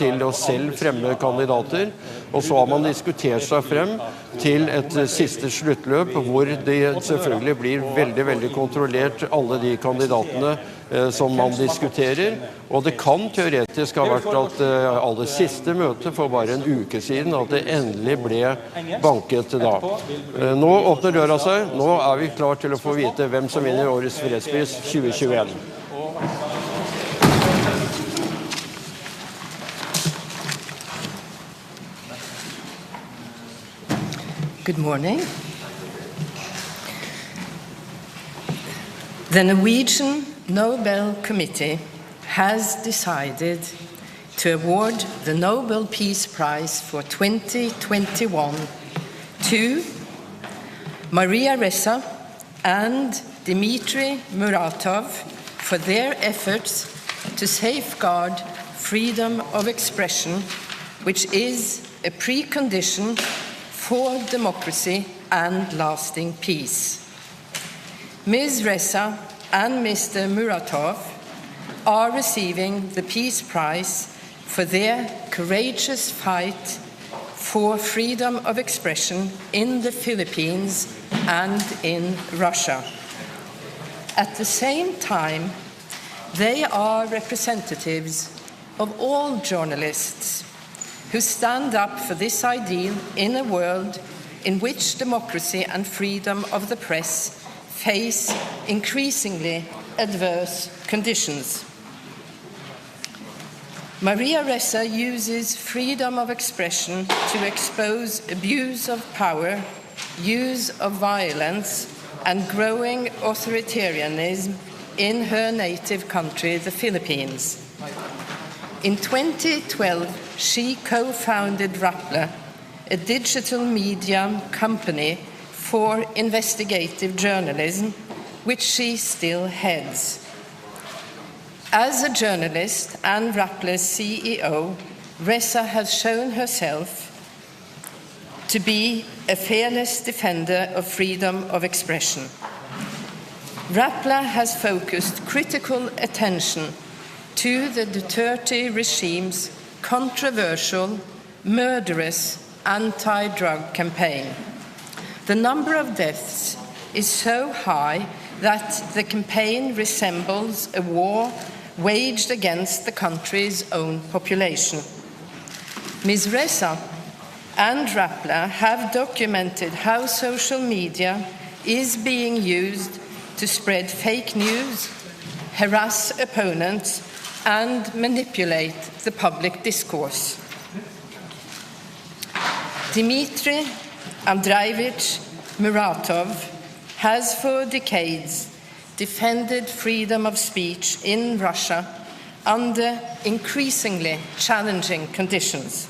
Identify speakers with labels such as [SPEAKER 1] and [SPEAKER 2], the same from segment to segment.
[SPEAKER 1] til å selv fremme kandidater, og så har man diskutert seg frem til et siste sluttløp, hvor det selvfølgelig blir veldig, veldig kontrollert alle de kandidatene som man diskuterer, og det kan teoretisk ha vært at aller siste møte for bare en uke siden, at det endelig ble banket da. Nå åpner døra seg, nå er vi klar til å få vite hvem som vinner årets fredspris 2021.
[SPEAKER 2] Good morning. The Norwegian Nobel Committee has decided to award the Nobel Peace Prize for 2021 to Maria Ressa and Dmitry Muratov for their efforts to safeguard freedom of expression, which is a precondition for democracy and lasting peace. Ms. Ressa and Mr. Muratov are receiving the Peace Prize for their courageous fight for freedom of expression in the Philippines and in Russia. At the same time, they are representatives of all journalists who stand up for this ideal in a world in which democracy and freedom of the press face increasingly adverse conditions. Maria Ressa uses freedom of expression to expose abuse of power, use of violence, and growing authoritarianism in her native country, the Philippines. In 2012, she co-founded Rappler, a digital media company for investigative journalism, which she still heads. As a journalist and Rappler's CEO, Ressa has shown herself to be a fearless defender of freedom of expression. Rappler has focused critical attention to the Duterte regime's controversial, murderous anti-drug campaign. The number of deaths is so high that the campaign resembles a war waged against the country's own population. Ms. Ressa and Rappler have documented how social media is being used to spread fake news, harass opponents, and manipulate the public discourse. Dmitry Andreevich Muratov has for decades defended freedom of speech in Russia under increasingly challenging conditions.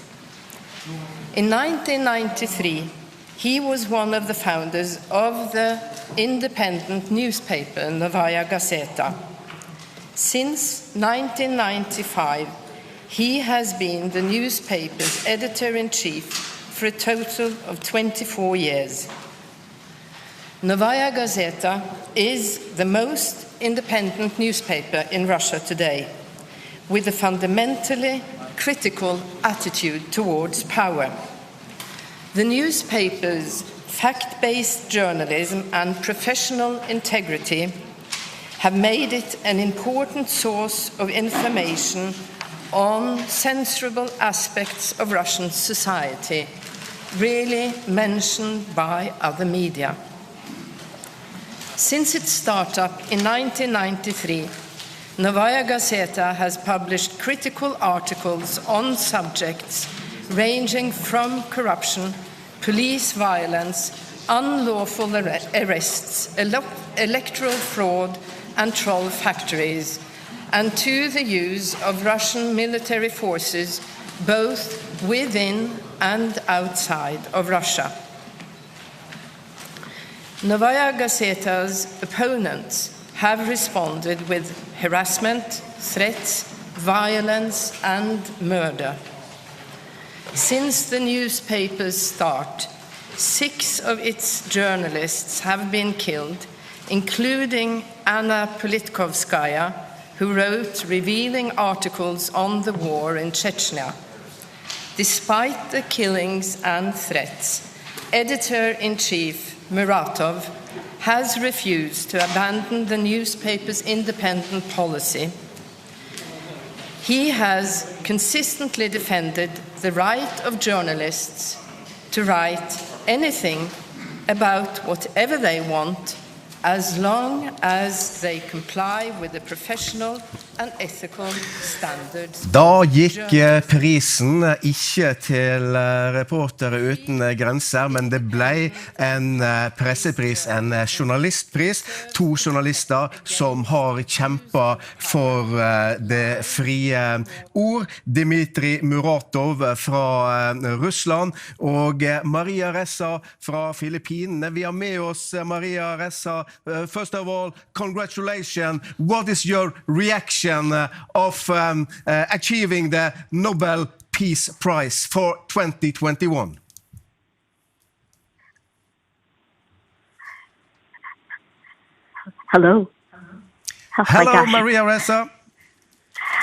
[SPEAKER 2] In 1993, he was one of the founders of the independent newspaper Novaya Gazeta. Since 1995, he has been the newspaper's editor-in-chief for a total of 24 years. Novaya Gazeta is the most independent newspaper in Russia today, with a fundamentally critical attitude towards power. The newspaper's fact-based journalism and professional integrity have made it an important source of information on censorable aspects of Russian society, rarely mentioned by other media. Since its startup in 1993, Novaya Gazeta has published critical articles on subjects ranging from corruption, police violence, unlawful arrests, electoral fraud, and troll factories, and to the use of Russian military forces both within and outside of Russia. Novaya Gazeta's opponents have responded with harassment, threats, violence, and murder. Since the newspaper's start, 6 of its journalists have been killed, including Anna Politkovskaya, who wrote revealing articles on the war in Chechnya. Despite the killings and threats, Editor-in-Chief Muratov has refused to abandon the newspaper's independent policy. He has consistently defended the right of journalists to write anything about whatever they want, as long as they comply with the professional and ethical standards.
[SPEAKER 3] Da gikk prisen ikke til Reportere uten grenser, men det ble en pressepris, en journalistpris. 2 journalister som har kjempet for det frie ord. Dmitrij Muratov fra Russland og Maria Ressa fra Filippinene. Vi har med oss Maria Ressa. First of all, congratulations. What is your reaction of achieving the Nobel Peace Prize for 2021?
[SPEAKER 4] Hello. Oh,
[SPEAKER 3] hello, Maria Ressa.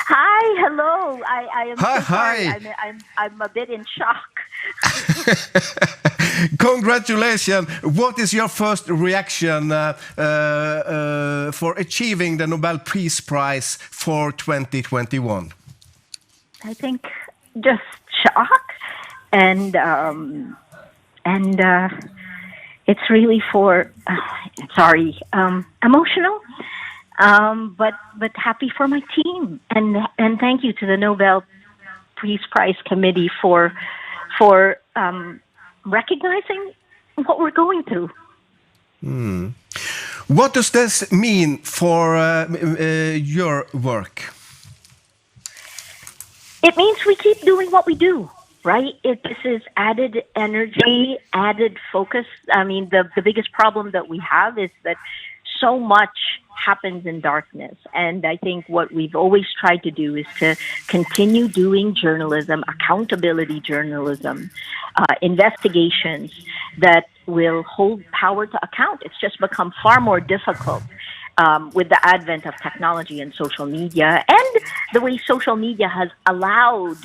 [SPEAKER 4] Hi, hello. I am
[SPEAKER 3] hi,
[SPEAKER 4] so sorry.
[SPEAKER 3] hi.
[SPEAKER 4] I'm a bit in shock.
[SPEAKER 3] Congratulations. What is your first reaction for achieving the Nobel Peace Prize for 2021?
[SPEAKER 4] I think just shock and it's really emotional, but happy for my team and thank you to the Nobel Peace Prize Committee for recognizing what we're going through.
[SPEAKER 3] What does this mean for your work?
[SPEAKER 4] It means we keep doing what we do, right? This is added energy, added focus. I mean, the biggest problem that we have is that so much happens in darkness. And I think what we've always tried to do is to continue doing journalism, accountability journalism, investigations that will hold power to account. It's just become far more difficult with the advent of technology and social media and the way social media has allowed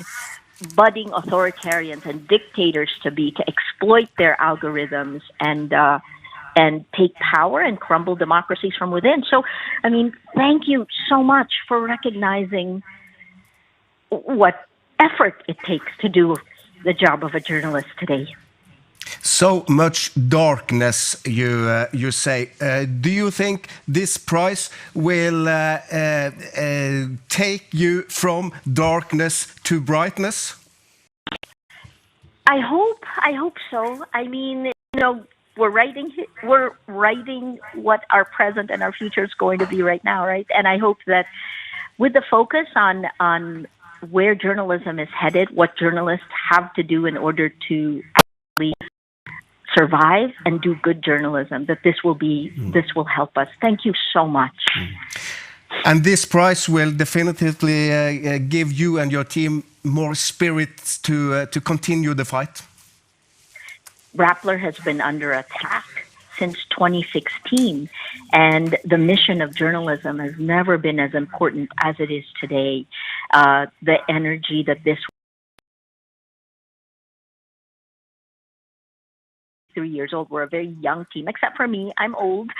[SPEAKER 4] budding authoritarians and dictators to exploit their algorithms and take power and crumble democracies from within. So, I mean, thank you so much for recognizing what effort it takes to do the job of a journalist today.
[SPEAKER 3] So much darkness, you say. Do you think this prize will take you from darkness to brightness?
[SPEAKER 4] I hope so. I mean, we're writing what our present and our future is going to be right now, right? And I hope that with the focus on where journalism is headed, what journalists have to do in order to actually survive and do good journalism, that this will help us. Thank you so much.
[SPEAKER 3] And this prize will definitively give you and your team more spirit to continue the fight.
[SPEAKER 4] Rappler has been under attack since 2016, and the mission of journalism has never been as important as it is today. The energy that this 3 years old, we're a very young team, except for me, I'm old.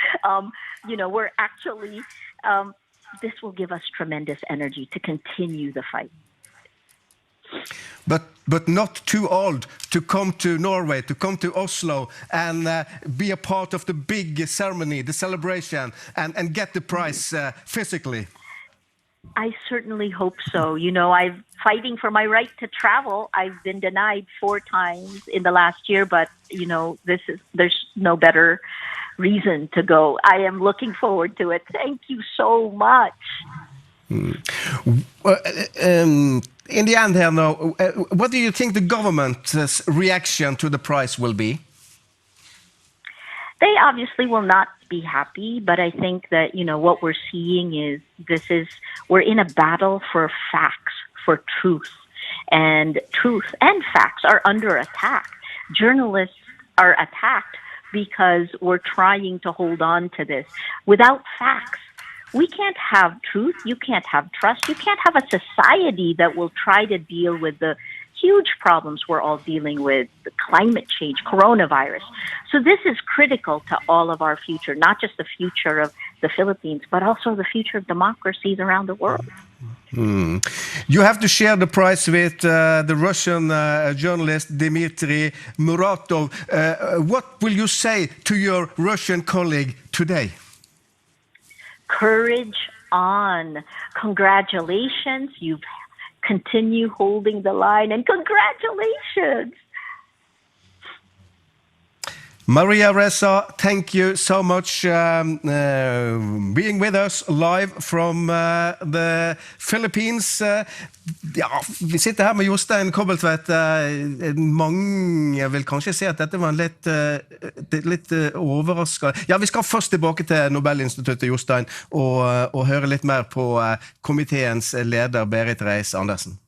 [SPEAKER 4] We're actually, this will give us tremendous energy to continue the fight.
[SPEAKER 3] But not too old to come to Norway, to come to Oslo and be a part of the big ceremony, the celebration, and get the prize physically.
[SPEAKER 4] I certainly hope so. I'm fighting for my right to travel. I've been denied 4 times in the last year, but there's no better reason to go. I am looking forward to it. Thank you so much.
[SPEAKER 3] In the end here now, what do you think the government's reaction to the prize will be?
[SPEAKER 4] They obviously will not be happy, but I think that, what we're seeing is we're in a battle for facts, for truth. And truth and facts are under attack. Journalists are attacked because we're trying to hold on to this. Without facts, we can't have truth, you can't have trust, you can't have a society that will try to deal with the huge problems we're all dealing with, the climate change, coronavirus. So this is critical to all of our future, not just the future of the Philippines, but also the future of democracies around the world.
[SPEAKER 3] You have to share the prize with the Russian journalist Dmitry Muratov. What will you say to your Russian colleague today?
[SPEAKER 4] Courage on. Congratulations. You continue holding the line, and congratulations.
[SPEAKER 3] Maria Ressa, thank you so much being with us live from the Philippines. Ja, vi sitter her med Jostein Kobbeltvedt. Mange vil kanskje se at dette var en litt overraskende. Ja, vi skal først tilbake til Nobelinstituttet, Jostein, og høre litt mer på komiteens leder, Berit Reiss-Andersen.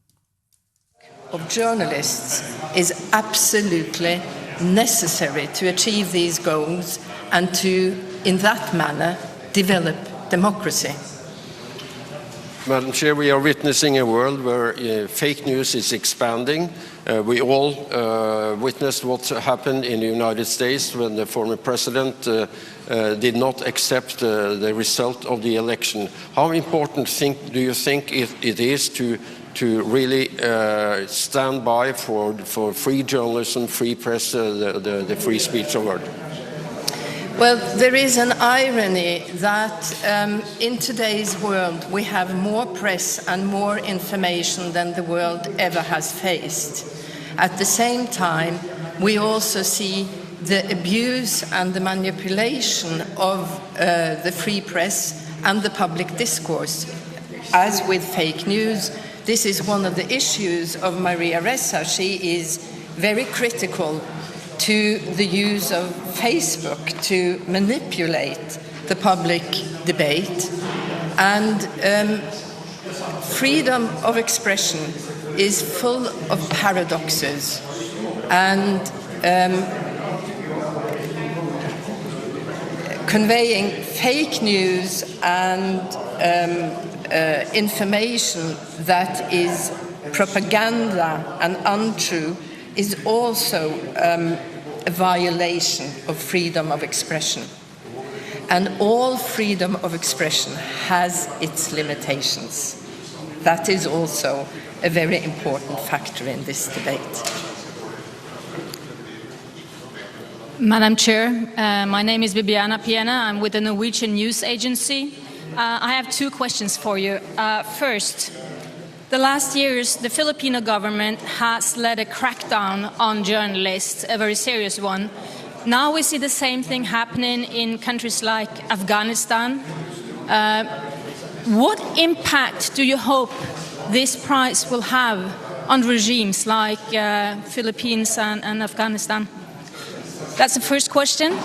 [SPEAKER 2] Of journalists is absolutely necessary to achieve these goals and to, in that manner, develop democracy.
[SPEAKER 1] Madam Chair, we are witnessing a world where fake news is expanding. We all witnessed what happened in the United States when the former president did not accept the result of the election. How important do you think it is to really stand by for free journalism, free press, the free speech of word?
[SPEAKER 2] Well, there is an irony that in today's world we have more press and more information than the world ever has faced. At the same time, we also see the abuse and the manipulation of the free press and the public discourse. As with fake news, this is one of the issues of Maria Ressa. She is very critical to the use of Facebook to manipulate the public debate. And freedom of expression is full of paradoxes. And conveying fake news and information that is propaganda and untrue is also a violation of freedom of expression. And all freedom of expression has its limitations. That is also a very important factor in this debate.
[SPEAKER 5] Madam Chair, my name is Bibiana Piena. I'm with the Norwegian News Agency. I have two questions for you. First, the last years, the Filipino government has led a crackdown on journalists, a very serious one. Now we see the same thing happening in countries like Afghanistan. What impact do you hope this prize will have on regimes like Philippines and Afghanistan? That's the first question.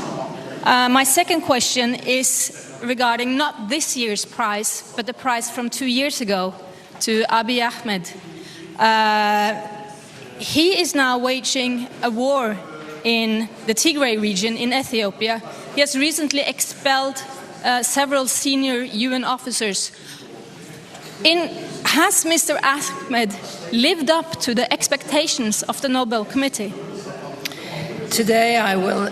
[SPEAKER 5] My second question is regarding not this year's prize, but the prize from 2 years ago to Abiy Ahmed. He is now waging a war in the Tigray region in Ethiopia. He has recently expelled several senior UN officers. Has Mr. Ahmed lived up to the expectations of the Nobel Committee?
[SPEAKER 2] Today I will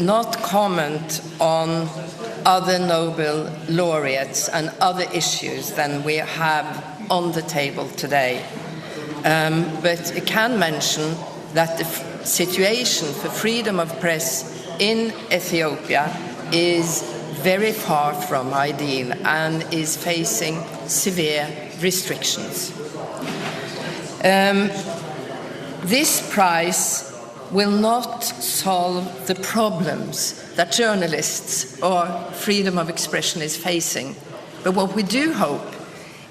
[SPEAKER 2] not comment on other Nobel laureates and other issues than we have on the table today. But I can mention that the situation for freedom of press in Ethiopia is very far from ideal and is facing severe restrictions. This prize will not solve the problems that journalists or freedom of expression is facing. But what we do hope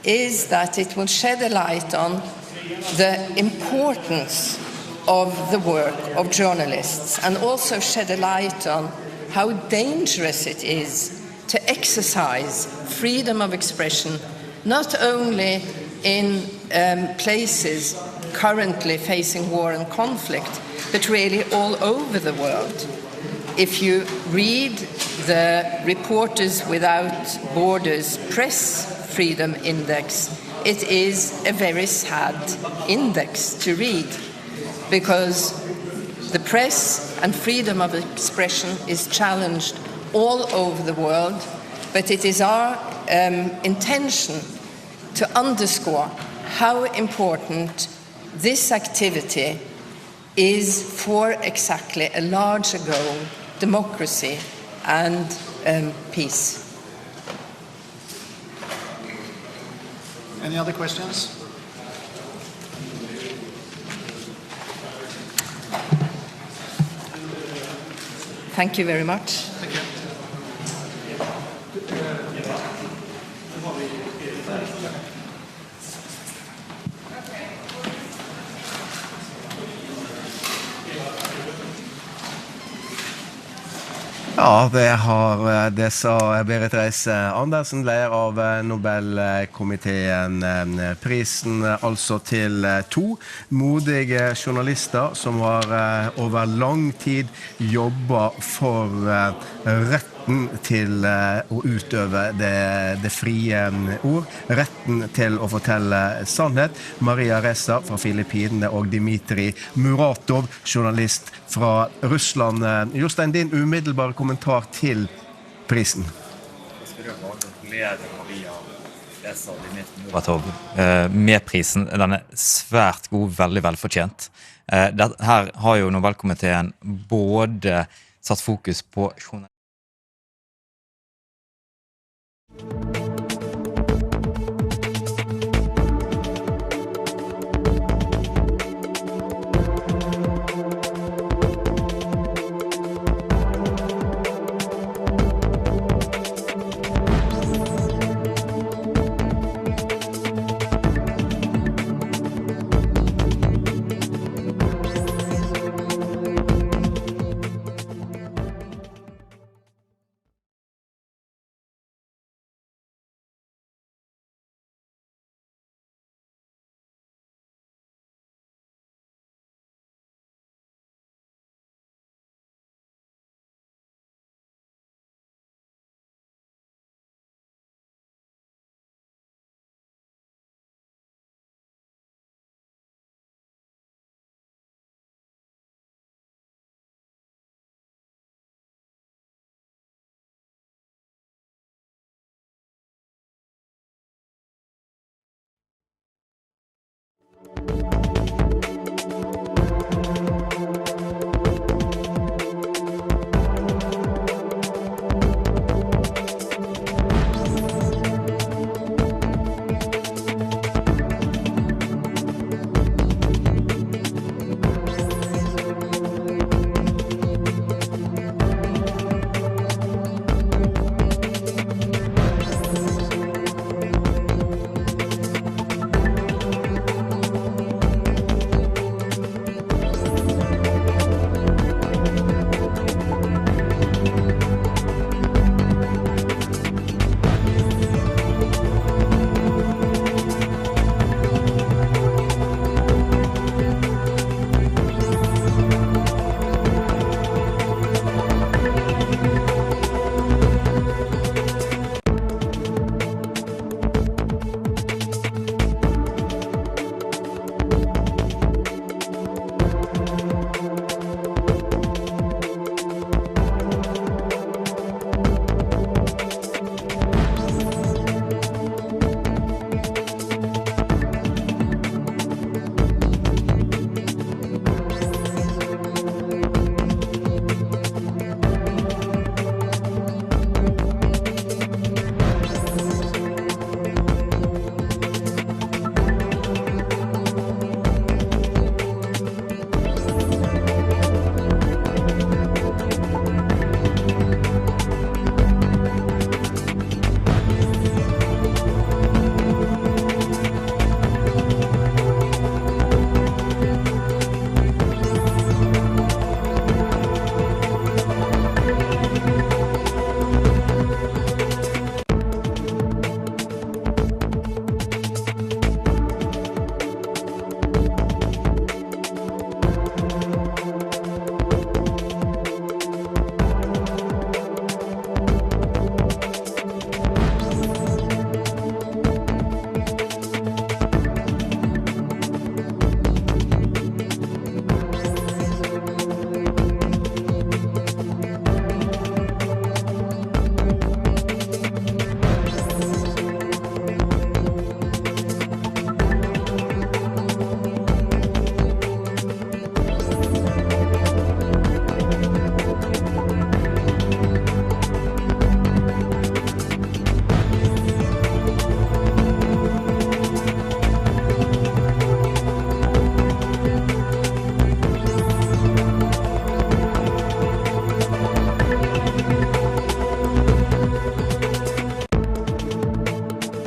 [SPEAKER 2] is that it will shed a light on the importance of the work of journalists and also shed a light on how dangerous it is to exercise freedom of expression, not only in places currently facing war and conflict, but really all over the world. if you read the Reporters Without Borders Press Freedom Index, it is a very sad index to read, because the press and freedom of expression is challenged all over the world, but it is our intention to underscore how important this activity is for exactly a larger goal, democracy and peace.
[SPEAKER 6] Any other questions?
[SPEAKER 2] Thank you very much.
[SPEAKER 6] Thank you.
[SPEAKER 3] Ja, det sa Berit Reiss-Andersen, leder av Nobelkomiteen. Prisen altså til 2 modige journalister som har over lang tid jobbet for retten til å utøve det frie ord, retten til å fortelle sannhet. Maria Ressa fra Filippinene og Dmitrij Muratov, journalist fra Russland. Jostein, din umiddelbare kommentar til prisen?
[SPEAKER 7] Med prisen, den svært god, veldig velfortjent. Her har jo Nobelkomiteen både satt fokus på journalistikk.